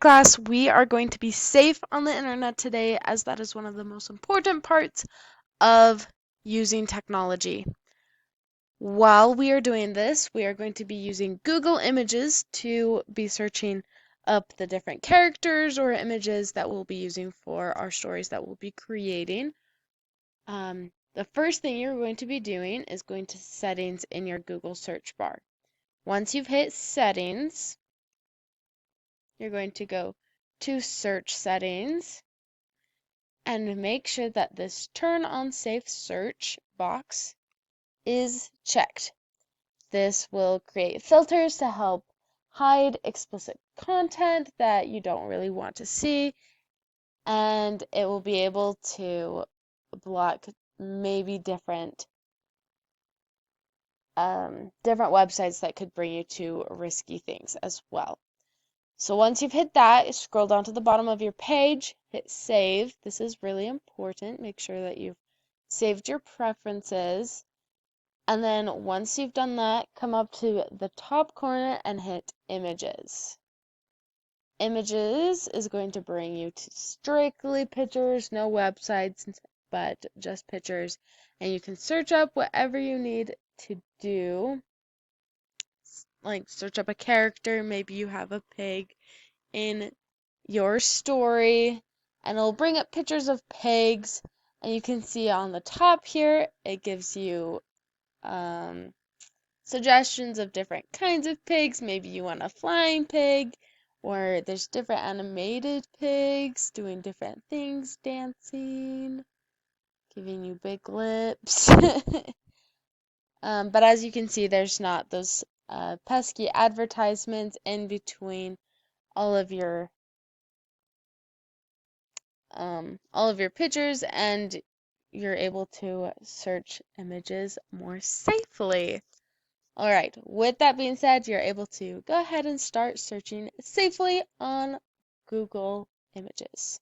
class, we are going to be safe on the internet today, as that is one of the most important parts of using technology. While we are doing this, we are going to be using Google Images to be searching up the different characters or images that we'll be using for our stories that we'll be creating. The first thing you're going to be doing is going to settings in your Google search bar. Once you've hit settings, you're going to go to search settings and make sure that this turn on safe search box is checked. This will create filters to help hide explicit content that you don't really want to see, and it will be able to block maybe different websites that could bring you to risky things as well. So once you've hit that, scroll down to the bottom of your page, hit save. This is really important. Make sure that you've saved your preferences. And then once you've done that, come up to the top corner and hit images. Images is going to bring you to strictly pictures, no websites, but just pictures. And you can search up whatever you need to do. Like search up a character, maybe you have a pig in your story, and it'll bring up pictures of pigs, and you can see on the top here it gives you suggestions of different kinds of pigs. Maybe you want a flying pig, or there's different animated pigs doing different things, dancing, giving you big lips. But as you can see, there's not those pesky advertisements in between all of your pictures, and you're able to search images more safely. All right, with that being said, you're able to go ahead and start searching safely on Google Images.